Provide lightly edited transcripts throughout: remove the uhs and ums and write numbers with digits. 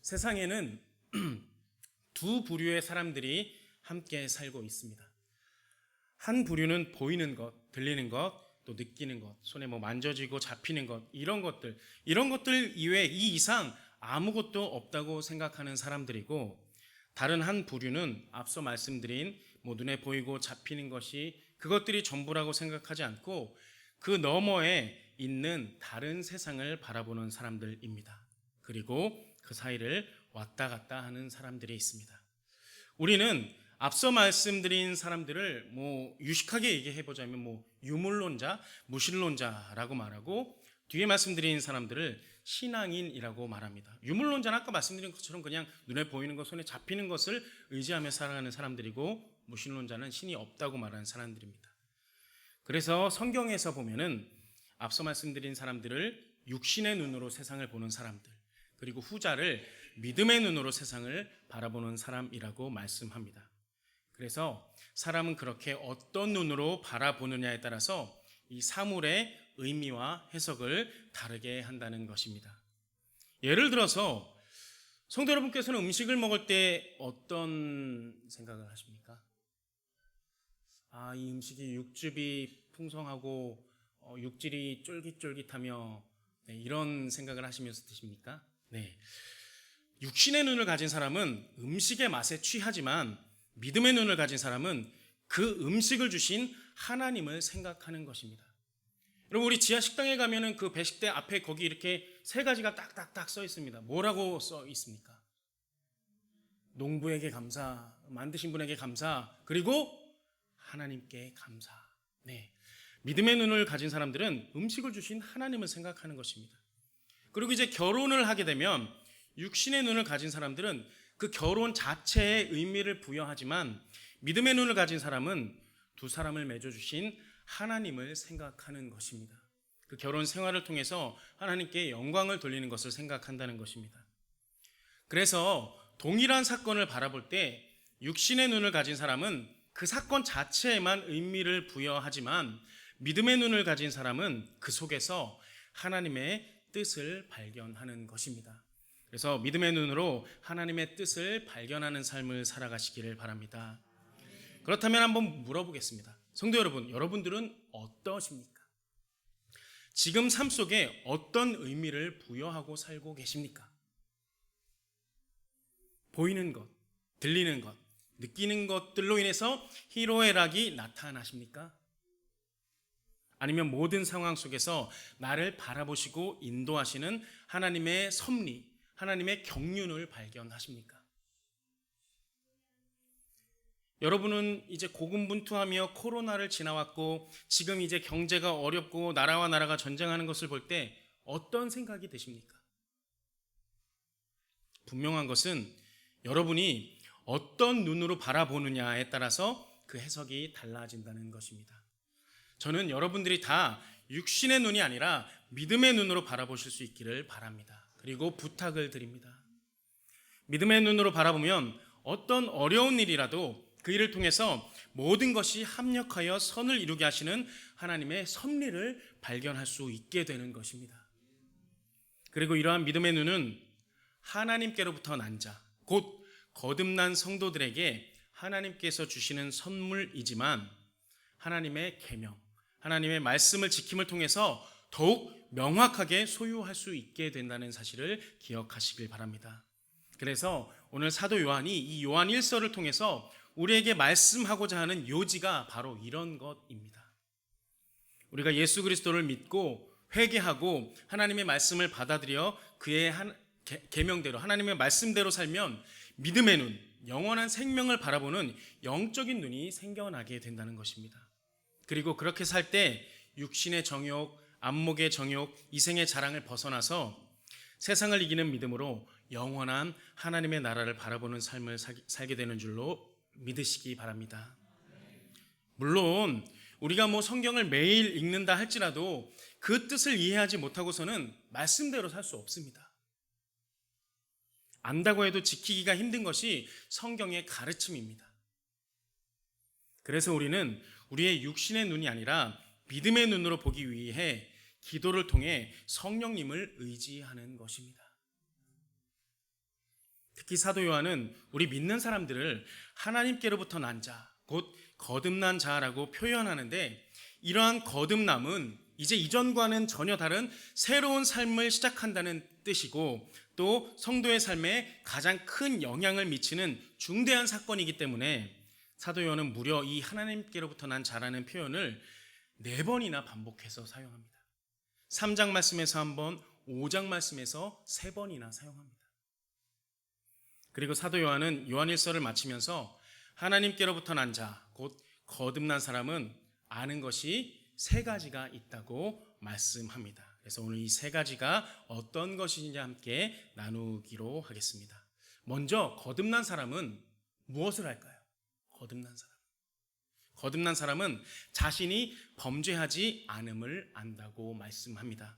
세상에는 두 부류의 사람들이 함께 살고 있습니다. 한 부류는 보이는 것, 들리는 것, 또 느끼는 것, 손에 만져지고 잡히는 것, 이런 것들 이외에 이 이상 아무것도 없다고 생각하는 사람들이고, 다른 한 부류는 앞서 말씀드린 눈에 보이고 잡히는 것이 그것들이 전부라고 생각하지 않고 그 너머에 있는 다른 세상을 바라보는 사람들입니다. 그리고 그 사이를 왔다 갔다 하는 사람들이 있습니다. 우리는 앞서 말씀드린 사람들을 유식하게 얘기해보자면 유물론자, 무신론자라고 말하고, 뒤에 말씀드린 사람들을 신앙인이라고 말합니다. 유물론자는 아까 말씀드린 것처럼 그냥 눈에 보이는 것, 손에 잡히는 것을 의지하며 살아가는 사람들이고, 무신론자는 신이 없다고 말하는 사람들입니다. 그래서 성경에서 보면은 앞서 말씀드린 사람들을 육신의 눈으로 세상을 보는 사람들, 그리고 후자를 믿음의 눈으로 세상을 바라보는 사람이라고 말씀합니다. 그래서 사람은 그렇게 어떤 눈으로 바라보느냐에 따라서 이 사물의 의미와 해석을 다르게 한다는 것입니다. 예를 들어서 성도 여러분께서는 음식을 먹을 때 어떤 생각을 하십니까? 이 음식이 육즙이 풍성하고 육질이 쫄깃쫄깃하며 이런 생각을 하시면서 드십니까? 네. 육신의 눈을 가진 사람은 음식의 맛에 취하지만 믿음의 눈을 가진 사람은 그 음식을 주신 하나님을 생각하는 것입니다. 여러분, 우리 지하 식당에 가면은 그 배식대 앞에 거기 이렇게 세 가지가 딱딱딱 써 있습니다. 뭐라고 써 있습니까? 농부에게 감사, 만드신 분에게 감사, 그리고 하나님께 감사. 네. 믿음의 눈을 가진 사람들은 음식을 주신 하나님을 생각하는 것입니다. 그리고 이제 결혼을 하게 되면 육신의 눈을 가진 사람들은 그 결혼 자체에 의미를 부여하지만, 믿음의 눈을 가진 사람은 두 사람을 맺어주신 하나님을 생각하는 것입니다. 그 결혼 생활을 통해서 하나님께 영광을 돌리는 것을 생각한다는 것입니다. 그래서 동일한 사건을 바라볼 때 육신의 눈을 가진 사람은 그 사건 자체에만 의미를 부여하지만, 믿음의 눈을 가진 사람은 그 속에서 하나님의 뜻을 발견하는 것입니다. 그래서 믿음의 눈으로 하나님의 뜻을 발견하는 삶을 살아가시기를 바랍니다. 그렇다면 한번 물어보겠습니다. 성도 여러분, 여러분들은 어떠십니까? 지금 삶 속에 어떤 의미를 부여하고 살고 계십니까? 보이는 것, 들리는 것, 느끼는 것들로 인해서 희로애락이 나타나십니까? 아니면 모든 상황 속에서 나를 바라보시고 인도하시는 하나님의 섭리, 하나님의 경륜을 발견하십니까? 여러분은 이제 고군분투하며 코로나를 지나왔고, 지금 이제 경제가 어렵고 나라와 나라가 전쟁하는 것을 볼 때 어떤 생각이 드십니까? 분명한 것은 여러분이 어떤 눈으로 바라보느냐에 따라서 그 해석이 달라진다는 것입니다. 저는 여러분들이 다 육신의 눈이 아니라 믿음의 눈으로 바라보실 수 있기를 바랍니다. 그리고 부탁을 드립니다. 믿음의 눈으로 바라보면 어떤 어려운 일이라도 그 일을 통해서 모든 것이 합력하여 선을 이루게 하시는 하나님의 섭리를 발견할 수 있게 되는 것입니다. 그리고 이러한 믿음의 눈은 하나님께로부터 난 자, 곧 거듭난 성도들에게 하나님께서 주시는 선물이지만, 하나님의 계명, 하나님의 말씀을 지킴을 통해서 더욱 명확하게 소유할 수 있게 된다는 사실을 기억하시길 바랍니다. 그래서 오늘 사도 요한이 이 요한 1서를 통해서 우리에게 말씀하고자 하는 요지가 바로 이런 것입니다. 우리가 예수 그리스도를 믿고 회개하고 하나님의 말씀을 받아들여 그의 계명대로, 하나님의 말씀대로 살면 믿음의 눈, 영원한 생명을 바라보는 영적인 눈이 생겨나게 된다는 것입니다. 그리고 그렇게 살 때 육신의 정욕, 안목의 정욕, 이생의 자랑을 벗어나서 세상을 이기는 믿음으로 영원한 하나님의 나라를 바라보는 삶을 살게 되는 줄로 믿으시기 바랍니다. 물론 우리가 성경을 매일 읽는다 할지라도 그 뜻을 이해하지 못하고서는 말씀대로 살 수 없습니다. 안다고 해도 지키기가 힘든 것이 성경의 가르침입니다. 그래서 우리는 우리의 육신의 눈이 아니라 믿음의 눈으로 보기 위해 기도를 통해 성령님을 의지하는 것입니다. 특히 사도 요한은 우리 믿는 사람들을 하나님께로부터 난 자, 곧 거듭난 자라고 표현하는데, 이러한 거듭남은 이제 이전과는 전혀 다른 새로운 삶을 시작한다는 뜻이고, 또 성도의 삶에 가장 큰 영향을 미치는 중대한 사건이기 때문에 사도 요한은 무려 이 하나님께로부터 난 자라는 표현을 4번이나 반복해서 사용합니다. 3장 말씀에서 1번, 5장 말씀에서 3번이나 사용합니다. 그리고 사도 요한은 요한일서를 마치면서 하나님께로부터 난 자, 곧 거듭난 사람은 아는 것이 3가지가 있다고 말씀합니다. 그래서 오늘 이 3가지가 어떤 것인지 함께 나누기로 하겠습니다. 먼저 거듭난 사람은 무엇을 할까요? 거듭난 사람은 자신이 범죄하지 않음을 안다고 말씀합니다.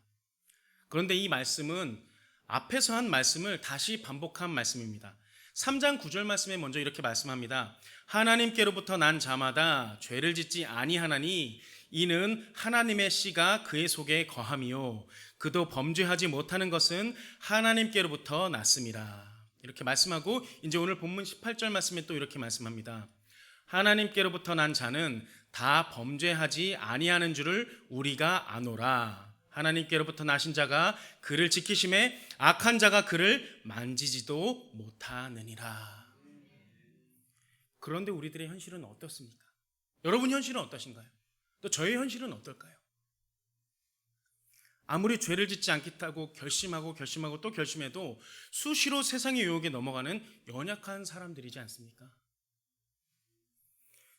그런데 이 말씀은 앞에서 한 말씀을 다시 반복한 말씀입니다. 3장 9절 말씀에 먼저 이렇게 말씀합니다. 하나님께로부터 난 자마다 죄를 짓지 아니하나니 이는 하나님의 씨가 그의 속에 거함이요 그도 범죄하지 못하는 것은 하나님께로부터 났음이라. 이렇게 말씀하고 이제 오늘 본문 18절 말씀에 또 이렇게 말씀합니다. 하나님께로부터 난 자는 다 범죄하지 아니하는 줄을 우리가 아노라. 하나님께로부터 나신 자가 그를 지키심에 악한 자가 그를 만지지도 못하느니라. 그런데 우리들의 현실은 어떻습니까? 여러분 현실은 어떠신가요? 또 저의 현실은 어떨까요? 아무리 죄를 짓지 않겠다고 결심하고 또 결심해도 수시로 세상의 유혹에 넘어가는 연약한 사람들이지 않습니까?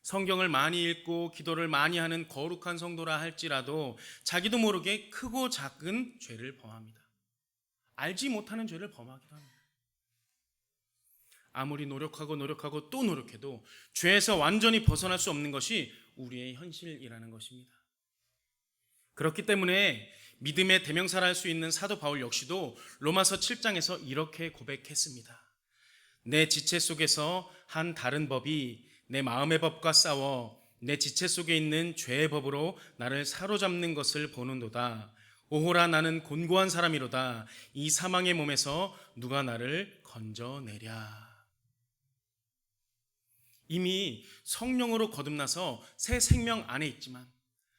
성경을 많이 읽고 기도를 많이 하는 거룩한 성도라 할지라도 자기도 모르게 크고 작은 죄를 범합니다. 알지 못하는 죄를 범하기도 합니다. 아무리 노력하고 또 노력해도 죄에서 완전히 벗어날 수 없는 것이 우리의 현실이라는 것입니다. 그렇기 때문에 믿음의 대명사를 할 수 있는 사도 바울 역시도 로마서 7장에서 이렇게 고백했습니다. 내 지체 속에서 한 다른 법이 내 마음의 법과 싸워 내 지체 속에 있는 죄의 법으로 나를 사로잡는 것을 보는도다. 오호라 나는 곤고한 사람이로다. 이 사망의 몸에서 누가 나를 건져내랴. 이미 성령으로 거듭나서 새 생명 안에 있지만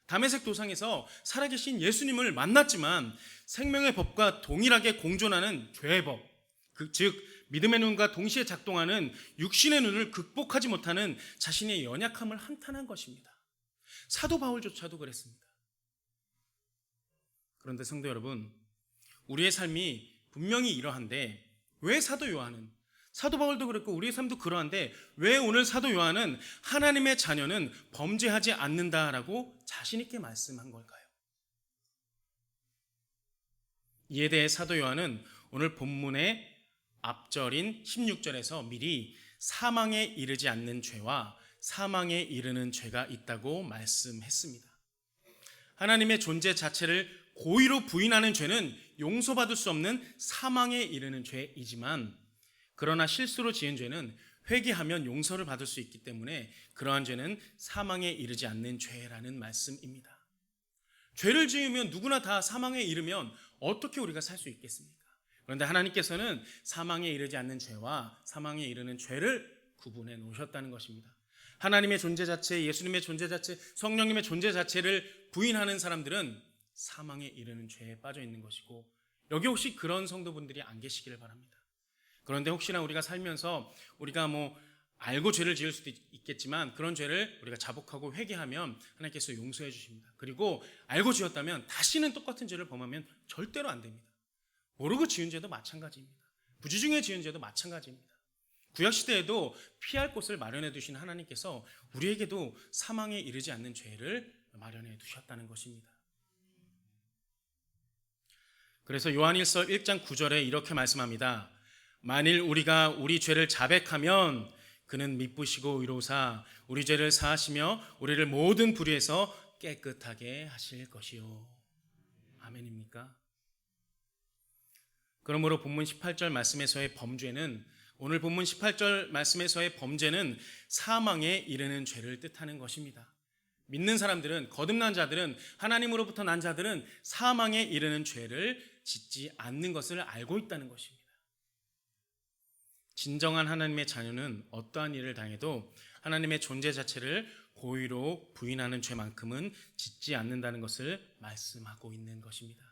다메섹 도상에서 살아계신 예수님을 만났지만 생명의 법과 동일하게 공존하는 죄의 법, 즉 믿음의 눈과 동시에 작동하는 육신의 눈을 극복하지 못하는 자신의 연약함을 한탄한 것입니다. 사도 바울조차도 그랬습니다. 그런데 성도 여러분, 우리의 삶이 분명히 이러한데 왜 사도 바울도 그랬고 우리의 삶도 그러한데 왜 오늘 사도 요한은 하나님의 자녀는 범죄하지 않는다라고 자신 있게 말씀한 걸까요? 이에 대해 사도 요한은 오늘 본문의 앞절인 16절에서 미리 사망에 이르지 않는 죄와 사망에 이르는 죄가 있다고 말씀했습니다. 하나님의 존재 자체를 고의로 부인하는 죄는 용서받을 수 없는 사망에 이르는 죄이지만, 그러나 실수로 지은 죄는 회개하면 용서를 받을 수 있기 때문에 그러한 죄는 사망에 이르지 않는 죄라는 말씀입니다. 죄를 지으면 누구나 다 사망에 이르면 어떻게 우리가 살 수 있겠습니까? 그런데 하나님께서는 사망에 이르지 않는 죄와 사망에 이르는 죄를 구분해 놓으셨다는 것입니다. 하나님의 존재 자체, 예수님의 존재 자체, 성령님의 존재 자체를 부인하는 사람들은 사망에 이르는 죄에 빠져 있는 것이고, 여기 혹시 그런 성도분들이 안 계시기를 바랍니다. 그런데 혹시나 우리가 살면서 우리가 알고 죄를 지을 수도 있겠지만 그런 죄를 우리가 자복하고 회개하면 하나님께서 용서해 주십니다. 그리고 알고 지었다면 다시는 똑같은 죄를 범하면 절대로 안 됩니다. 모르고 지은 죄도 마찬가지입니다. 부지중에 지은 죄도 마찬가지입니다. 구약시대에도 피할 곳을 마련해 두신 하나님께서 우리에게도 사망에 이르지 않는 죄를 마련해 두셨다는 것입니다. 그래서 요한일서 1장 9절에 이렇게 말씀합니다. 만일 우리가 우리 죄를 자백하면 그는 미쁘시고 의로우사 우리 죄를 사하시며 우리를 모든 불의에서 깨끗하게 하실 것이요. 아멘입니까? 그러므로 본문 18절 말씀에서의 범죄는, 오늘 본문 18절 말씀에서의 범죄는 사망에 이르는 죄를 뜻하는 것입니다. 믿는 사람들은, 거듭난 자들은, 하나님으로부터 난 자들은 사망에 이르는 죄를 짓지 않는 것을 알고 있다는 것입니다. 진정한 하나님의 자녀는 어떠한 일을 당해도 하나님의 존재 자체를 고의로 부인하는 죄만큼은 짓지 않는다는 것을 말씀하고 있는 것입니다.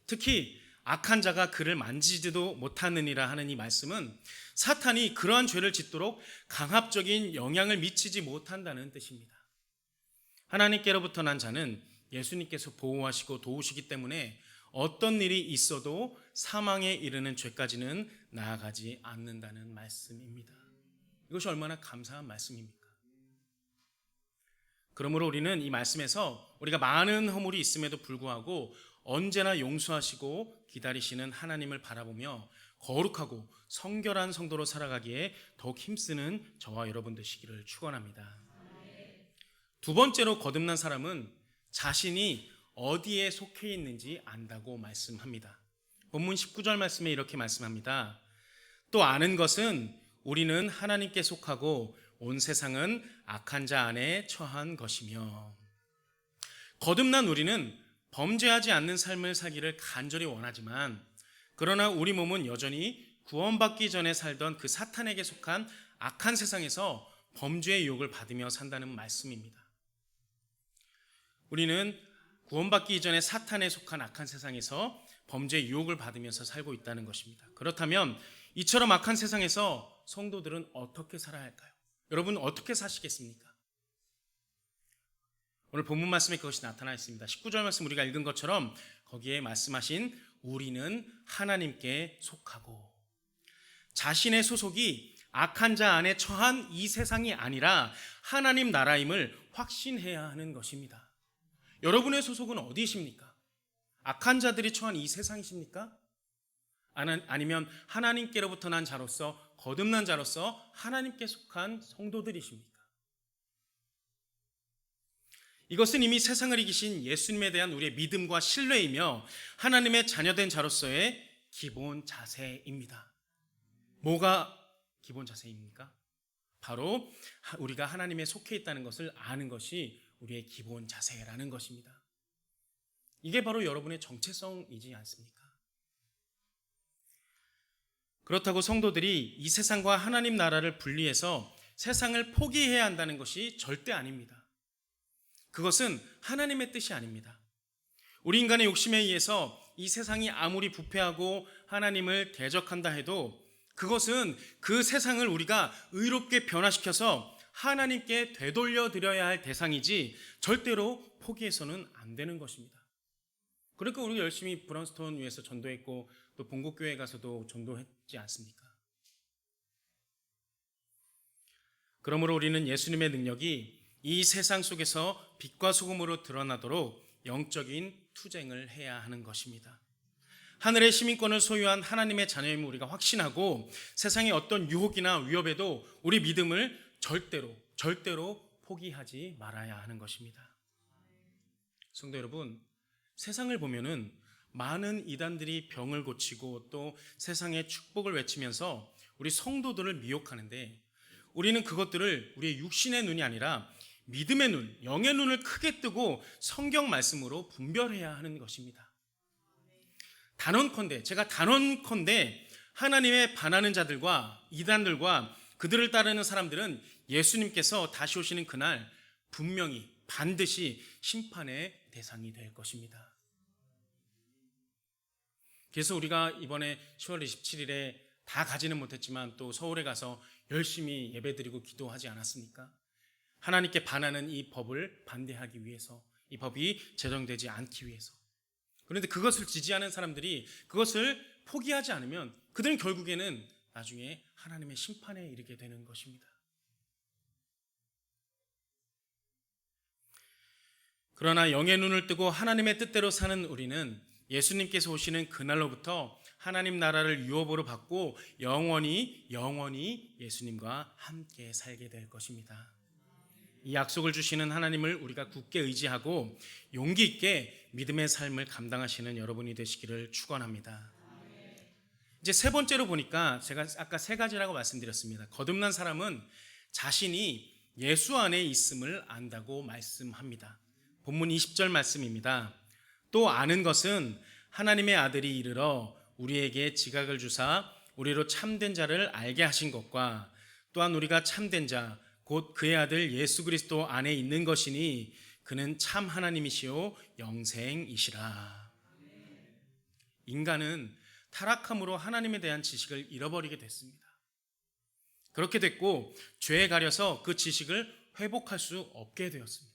특히 악한 자가 그를 만지지도 못하느니라 하는 이 말씀은 사탄이 그러한 죄를 짓도록 강압적인 영향을 미치지 못한다는 뜻입니다. 하나님께로부터 난 자는 예수님께서 보호하시고 도우시기 때문에 어떤 일이 있어도 사망에 이르는 죄까지는 나아가지 않는다는 말씀입니다. 이것이 얼마나 감사한 말씀입니까? 그러므로 우리는 이 말씀에서 우리가 많은 허물이 있음에도 불구하고 언제나 용서하시고 기다리시는 하나님을 바라보며 거룩하고 성결한 성도로 살아가기에 더욱 힘쓰는 저와 여러분 되시기를 축원합니다. 두 번째로 거듭난 사람은 자신이 어디에 속해 있는지 안다고 말씀합니다. 본문 19절 말씀에 이렇게 말씀합니다. 또 아는 것은 우리는 하나님께 속하고 온 세상은 악한 자 안에 처한 것이며. 거듭난 우리는 범죄하지 않는 삶을 살기를 간절히 원하지만 그러나 우리 몸은 여전히 구원받기 전에 살던 그 사탄에게 속한 악한 세상에서 범죄의 유혹을 받으며 산다는 말씀입니다. 우리는 구원받기 이전에 사탄에 속한 악한 세상에서 범죄의 유혹을 받으면서 살고 있다는 것입니다. 그렇다면 이처럼 악한 세상에서 성도들은 어떻게 살아야 할까요? 여러분 어떻게 사시겠습니까? 오늘 본문 말씀에 그것이 나타나 있습니다. 19절 말씀 우리가 읽은 것처럼 거기에 말씀하신 우리는 하나님께 속하고, 자신의 소속이 악한 자 안에 처한 이 세상이 아니라 하나님 나라임을 확신해야 하는 것입니다. 여러분의 소속은 어디이십니까? 악한 자들이 처한 이 세상이십니까? 아니면 하나님께로부터 난 자로서, 거듭난 자로서 하나님께 속한 성도들이십니까? 이것은 이미 세상을 이기신 예수님에 대한 우리의 믿음과 신뢰이며 하나님의 자녀된 자로서의 기본 자세입니다. 뭐가 기본 자세입니까? 바로 우리가 하나님에 속해 있다는 것을 아는 것이 우리의 기본 자세라는 것입니다. 이게 바로 여러분의 정체성이지 않습니까? 그렇다고 성도들이 이 세상과 하나님 나라를 분리해서 세상을 포기해야 한다는 것이 절대 아닙니다. 그것은 하나님의 뜻이 아닙니다. 우리 인간의 욕심에 의해서 이 세상이 아무리 부패하고 하나님을 대적한다 해도 그것은 그 세상을 우리가 의롭게 변화시켜서 하나님께 되돌려 드려야 할 대상이지 절대로 포기해서는 안 되는 것입니다. 그러니까 우리가 열심히 브라운스톤 위에서 전도했고 또 본국교회 가서도 전도했지 않습니까? 그러므로 우리는 예수님의 능력이 이 세상 속에서 빛과 소금으로 드러나도록 영적인 투쟁을 해야 하는 것입니다. 하늘의 시민권을 소유한 하나님의 자녀임을 우리가 확신하고 세상의 어떤 유혹이나 위협에도 우리 믿음을 절대로 포기하지 말아야 하는 것입니다. 성도 여러분, 세상을 보면은 많은 이단들이 병을 고치고 또 세상의 축복을 외치면서 우리 성도들을 미혹하는데 우리는 그것들을 우리의 육신의 눈이 아니라 믿음의 눈, 영의 눈을 크게 뜨고 성경 말씀으로 분별해야 하는 것입니다. 제가 단언컨대 하나님의 반하는 자들과 이단들과 그들을 따르는 사람들은 예수님께서 다시 오시는 그날 분명히 반드시 심판의 대상이 될 것입니다. 그래서 우리가 이번에 10월 27일에 다 가지는 못했지만 또 서울에 가서 열심히 예배드리고 기도하지 않았습니까? 하나님께 반하는 이 법을 반대하기 위해서, 이 법이 제정되지 않기 위해서. 그런데 그것을 지지하는 사람들이 그것을 포기하지 않으면 그들은 결국에는 나중에 하나님의 심판에 이르게 되는 것입니다. 그러나 영의 눈을 뜨고 하나님의 뜻대로 사는 우리는 예수님께서 오시는 그날로부터 하나님 나라를 유업으로 받고 영원히 예수님과 함께 살게 될 것입니다. 이 약속을 주시는 하나님을 우리가 굳게 의지하고 용기 있게 믿음의 삶을 감당하시는 여러분이 되시기를 축원합니다. 이제 세 번째로 보니까 제가 아까 세 가지라고 말씀드렸습니다. 거듭난 사람은 자신이 예수 안에 있음을 안다고 말씀합니다. 본문 20절 말씀입니다. 또 아는 것은 하나님의 아들이 이르러 우리에게 지각을 주사 우리로 참된 자를 알게 하신 것과 또한 우리가 참된 자 곧 그의 아들 예수 그리스도 안에 있는 것이니 그는 참 하나님이시요 영생이시라. 인간은 타락함으로 하나님에 대한 지식을 잃어버리게 됐습니다. 그렇게 됐고 죄에 가려서 그 지식을 회복할 수 없게 되었습니다.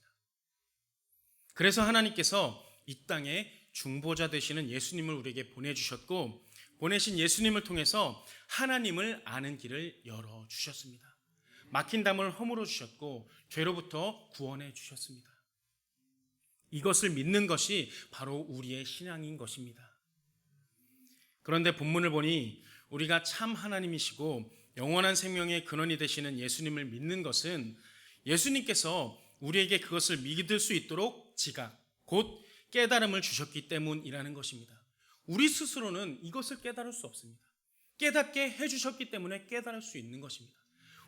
그래서 하나님께서 이 땅에 중보자 되시는 예수님을 우리에게 보내주셨고 보내신 예수님을 통해서 하나님을 아는 길을 열어주셨습니다. 막힌 담을 허물어 주셨고 죄로부터 구원해 주셨습니다. 이것을 믿는 것이 바로 우리의 신앙인 것입니다. 그런데 본문을 보니 우리가 참 하나님이시고 영원한 생명의 근원이 되시는 예수님을 믿는 것은 예수님께서 우리에게 그것을 믿을 수 있도록 지각, 곧 깨달음을 주셨기 때문이라는 것입니다. 우리 스스로는 이것을 깨달을 수 없습니다. 깨닫게 해주셨기 때문에 깨달을 수 있는 것입니다.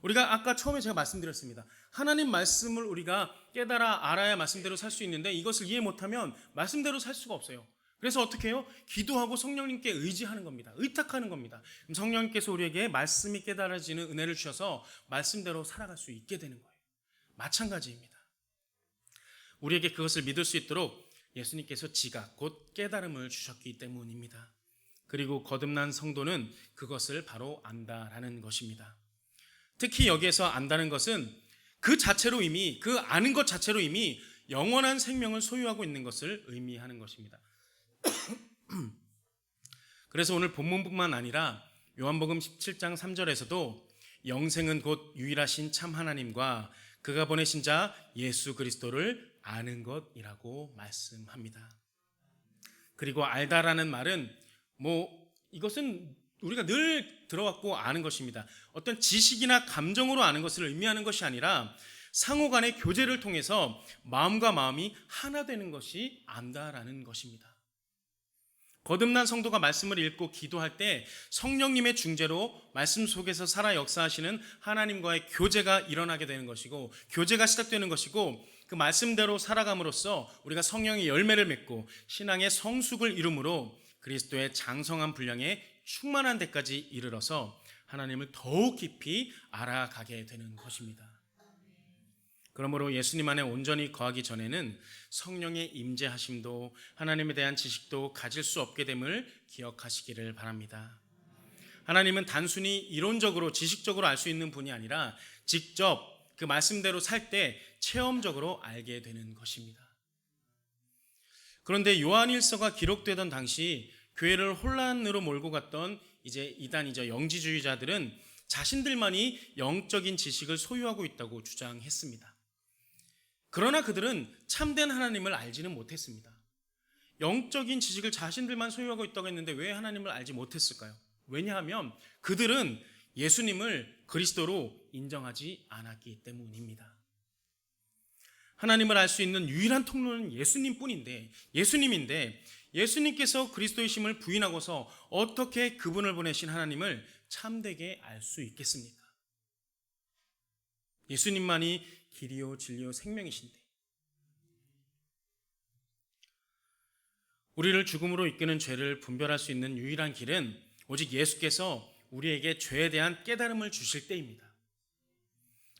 우리가 아까 처음에 제가 말씀드렸습니다. 하나님 말씀을 우리가 깨달아 알아야 말씀대로 살 수 있는데 이것을 이해 못하면 말씀대로 살 수가 없어요. 그래서 어떻게 해요? 기도하고 성령님께 의지하는 겁니다. 의탁하는 겁니다. 성령님께서 우리에게 말씀이 깨달아지는 은혜를 주셔서 말씀대로 살아갈 수 있게 되는 거예요. 마찬가지입니다. 우리에게 그것을 믿을 수 있도록 예수님께서 지각, 곧 깨달음을 주셨기 때문입니다. 그리고 거듭난 성도는 그것을 바로 안다라는 것입니다. 특히 여기에서 안다는 것은 그 자체로 이미 그 아는 것 자체로 이미 영원한 생명을 소유하고 있는 것을 의미하는 것입니다. 그래서 오늘 본문뿐만 아니라 요한복음 17장 3절에서도 영생은 곧 유일하신 참 하나님과 그가 보내신 자 예수 그리스도를 아는 것이라고 말씀합니다. 그리고 알다라는 말은 이것은 우리가 늘 들어왔고 아는 것입니다. 어떤 지식이나 감정으로 아는 것을 의미하는 것이 아니라 상호 간의 교제를 통해서 마음과 마음이 하나 되는 것이 안다라는 것입니다. 거듭난 성도가 말씀을 읽고 기도할 때 성령님의 중재로 말씀 속에서 살아 역사하시는 하나님과의 교제가 일어나게 되는 것이고 교제가 시작되는 것이고 그 말씀대로 살아감으로써 우리가 성령의 열매를 맺고 신앙의 성숙을 이루므로 그리스도의 장성한 분량에 충만한 데까지 이르러서 하나님을 더욱 깊이 알아가게 되는 것입니다. 그러므로 예수님 안에 온전히 거하기 전에는 성령의 임재하심도 하나님에 대한 지식도 가질 수 없게 됨을 기억하시기를 바랍니다. 하나님은 단순히 이론적으로 지식적으로 알 수 있는 분이 아니라 직접 그 말씀대로 살 때 체험적으로 알게 되는 것입니다. 그런데 요한일서가 기록되던 당시 교회를 혼란으로 몰고 갔던 이단이죠. 영지주의자들은 자신들만이 영적인 지식을 소유하고 있다고 주장했습니다. 그러나 그들은 참된 하나님을 알지는 못했습니다. 영적인 지식을 자신들만 소유하고 있다고 했는데 왜 하나님을 알지 못했을까요? 왜냐하면 그들은 예수님을 그리스도로 인정하지 않았기 때문입니다. 하나님을 알 수 있는 유일한 통로는 예수님뿐인데 예수님께서 그리스도이심을 부인하고서 어떻게 그분을 보내신 하나님을 참되게 알 수 있겠습니까? 예수님만이 길이요 진리요 생명이신데 우리를 죽음으로 이끄는 죄를 분별할 수 있는 유일한 길은 오직 예수께서 우리에게 죄에 대한 깨달음을 주실 때입니다.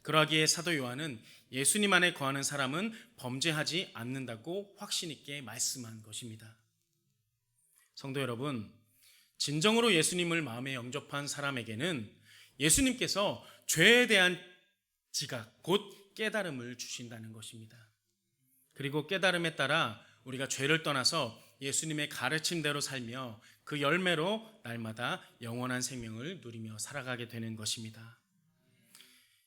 그러하기에 사도 요한은 예수님 안에 거하는 사람은 범죄하지 않는다고 확신 있게 말씀한 것입니다. 성도 여러분, 진정으로 예수님을 마음에 영접한 사람에게는 예수님께서 죄에 대한 지각, 곧 깨달음을 주신다는 것입니다. 그리고 깨달음에 따라 우리가 죄를 떠나서 예수님의 가르침대로 살며 그 열매로 날마다 영원한 생명을 누리며 살아가게 되는 것입니다.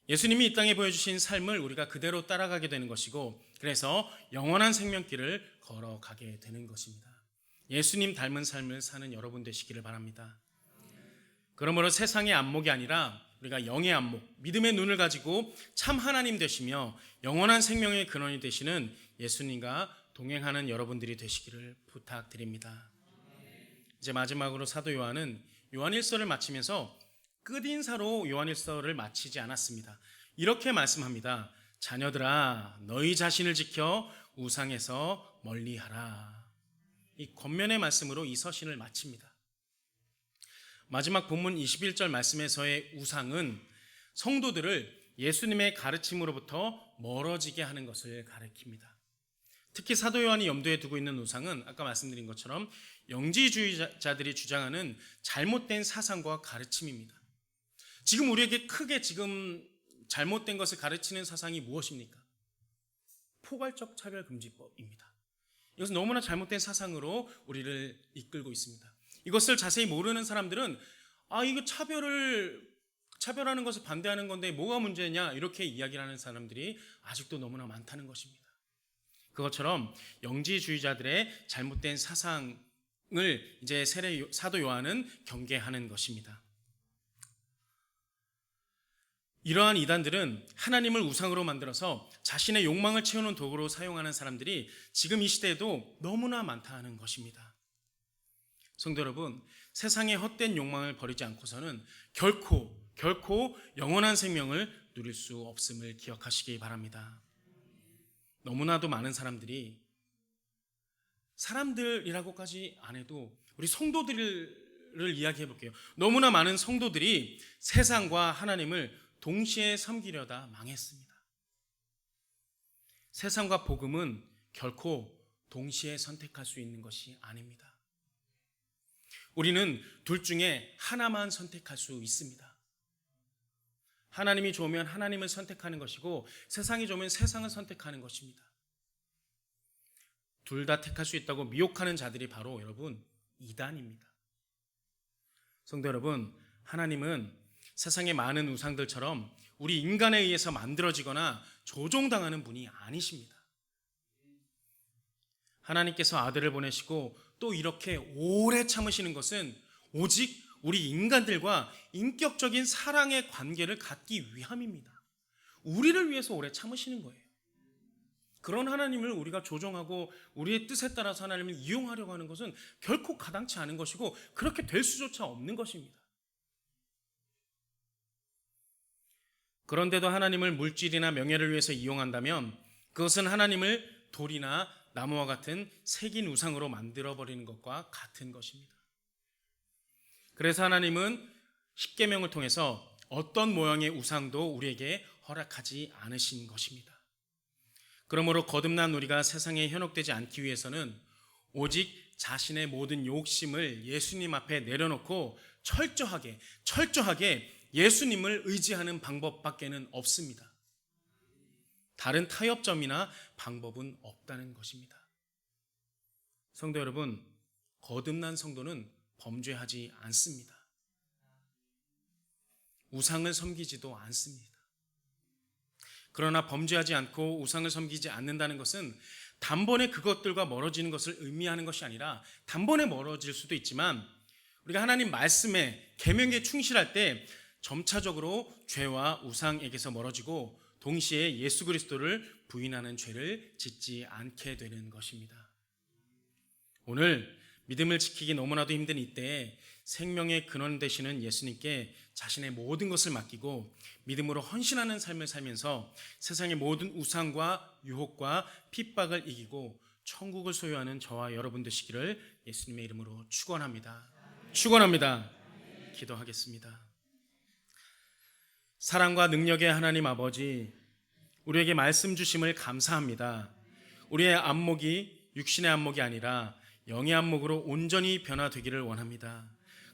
예수님이 이 땅에 보여주신 삶을 우리가 그대로 따라가게 되는 것이고 그래서 영원한 생명길을 걸어가게 되는 것입니다. 예수님 닮은 삶을 사는 여러분 되시기를 바랍니다. 그러므로 세상의 안목이 아니라 우리가 영의 안목, 믿음의 눈을 가지고 참 하나님 되시며 영원한 생명의 근원이 되시는 예수님과 동행하는 여러분들이 되시기를 부탁드립니다. 이제 마지막으로 사도 요한은 요한일서를 마치면서 끝인사로 요한일서를 마치지 않았습니다. 이렇게 말씀합니다. 자녀들아, 너희 자신을 지켜 우상에서 멀리하라. 이 권면의 말씀으로 이 서신을 마칩니다. 마지막 본문 21절 말씀에서의 우상은 성도들을 예수님의 가르침으로부터 멀어지게 하는 것을 가리킵니다. 특히 사도 요한이 염두에 두고 있는 우상은 아까 말씀드린 것처럼 영지주의자들이 주장하는 잘못된 사상과 가르침입니다. 지금 우리에게 크게 잘못된 것을 가르치는 사상이 무엇입니까? 포괄적 차별금지법입니다. 이것은 너무나 잘못된 사상으로 우리를 이끌고 있습니다. 이것을 자세히 모르는 사람들은 이거 차별하는 것을 반대하는 건데 뭐가 문제냐 이렇게 이야기를 하는 사람들이 아직도 너무나 많다는 것입니다. 그것처럼 영지주의자들의 잘못된 사상을 이제 사도 요한은 경계하는 것입니다. 이러한 이단들은 하나님을 우상으로 만들어서 자신의 욕망을 채우는 도구로 사용하는 사람들이 지금 이 시대에도 너무나 많다는 것입니다. 성도 여러분, 세상의 헛된 욕망을 버리지 않고서는 결코 영원한 생명을 누릴 수 없음을 기억하시기 바랍니다. 너무나도 많은 사람들이라고까지 안 해도 우리 성도들을 이야기해 볼게요. 너무나 많은 성도들이 세상과 하나님을 동시에 섬기려다 망했습니다. 세상과 복음은 결코 동시에 선택할 수 있는 것이 아닙니다. 우리는 둘 중에 하나만 선택할 수 있습니다. 하나님이 좋으면 하나님을 선택하는 것이고 세상이 좋으면 세상을 선택하는 것입니다. 둘 다 택할 수 있다고 미혹하는 자들이 바로 여러분 이단입니다. 성도 여러분, 하나님은 세상의 많은 우상들처럼 우리 인간에 의해서 만들어지거나 조종당하는 분이 아니십니다. 하나님께서 아들을 보내시고 또 이렇게 오래 참으시는 것은 오직 우리 인간들과 인격적인 사랑의 관계를 갖기 위함입니다. 우리를 위해서 오래 참으시는 거예요. 그런 하나님을 우리가 조종하고 우리의 뜻에 따라서 하나님을 이용하려고 하는 것은 결코 가당치 않은 것이고 그렇게 될 수조차 없는 것입니다. 그런데도 하나님을 물질이나 명예를 위해서 이용한다면 그것은 하나님을 돌이나 나무와 같은 새긴 우상으로 만들어버리는 것과 같은 것입니다. 그래서 하나님은 십계명을 통해서 어떤 모양의 우상도 우리에게 허락하지 않으신 것입니다. 그러므로 거듭난 우리가 세상에 현혹되지 않기 위해서는 오직 자신의 모든 욕심을 예수님 앞에 내려놓고 철저하게 예수님을 의지하는 방법밖에는 없습니다. 다른 타협점이나 방법은 없다는 것입니다. 성도 여러분, 거듭난 성도는 범죄하지 않습니다. 우상을 섬기지도 않습니다. 그러나 범죄하지 않고 우상을 섬기지 않는다는 것은 단번에 그것들과 멀어지는 것을 의미하는 것이 아니라 단번에 멀어질 수도 있지만 우리가 하나님 말씀에 계명에 충실할 때 점차적으로 죄와 우상에게서 멀어지고 동시에 예수 그리스도를 부인하는 죄를 짓지 않게 되는 것입니다. 오늘 믿음을 지키기 너무나도 힘든 이때에 생명의 근원 되시는 예수님께 자신의 모든 것을 맡기고 믿음으로 헌신하는 삶을 살면서 세상의 모든 우상과 유혹과 핍박을 이기고 천국을 소유하는 저와 여러분 되시기를 예수님의 이름으로 축원합니다. 기도하겠습니다. 사랑과 능력의 하나님 아버지, 우리에게 말씀 주심을 감사합니다. 우리의 안목이 육신의 안목이 아니라 영의 안목으로 온전히 변화되기를 원합니다.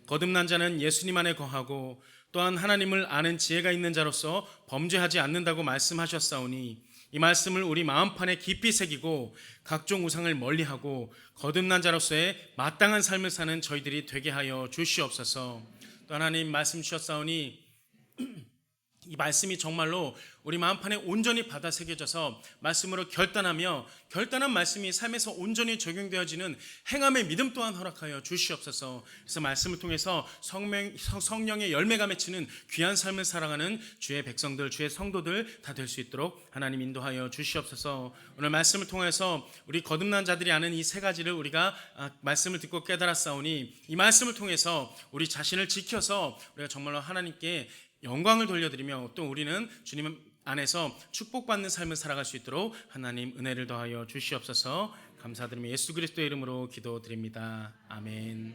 거듭난 자는 예수님 안에 거하고 또한 하나님을 아는 지혜가 있는 자로서 범죄하지 않는다고 말씀하셨사오니 이 말씀을 우리 마음판에 깊이 새기고 각종 우상을 멀리하고 거듭난 자로서의 마땅한 삶을 사는 저희들이 되게 하여 주시옵소서. 또 하나님 말씀 주셨사오니 이 말씀이 정말로 우리 마음판에 온전히 받아 새겨져서 말씀으로 결단한 말씀이 삶에서 온전히 적용되어지는 행함의 믿음 또한 허락하여 주시옵소서. 그래서 말씀을 통해서 성령의 열매가 맺히는 귀한 삶을 살아가는 주의 백성들, 주의 성도들 다 될 수 있도록 하나님 인도하여 주시옵소서. 오늘 말씀을 통해서 우리 거듭난 자들이 아는 이 세 가지를 우리가 말씀을 듣고 깨달았사오니 이 말씀을 통해서 우리 자신을 지켜서 우리가 정말로 하나님께 영광을 돌려드리며 또 우리는 주님 안에서 축복받는 삶을 살아갈 수 있도록 하나님 은혜를 더하여 주시옵소서. 감사드리며 예수 그리스도의 이름으로 기도드립니다. 아멘.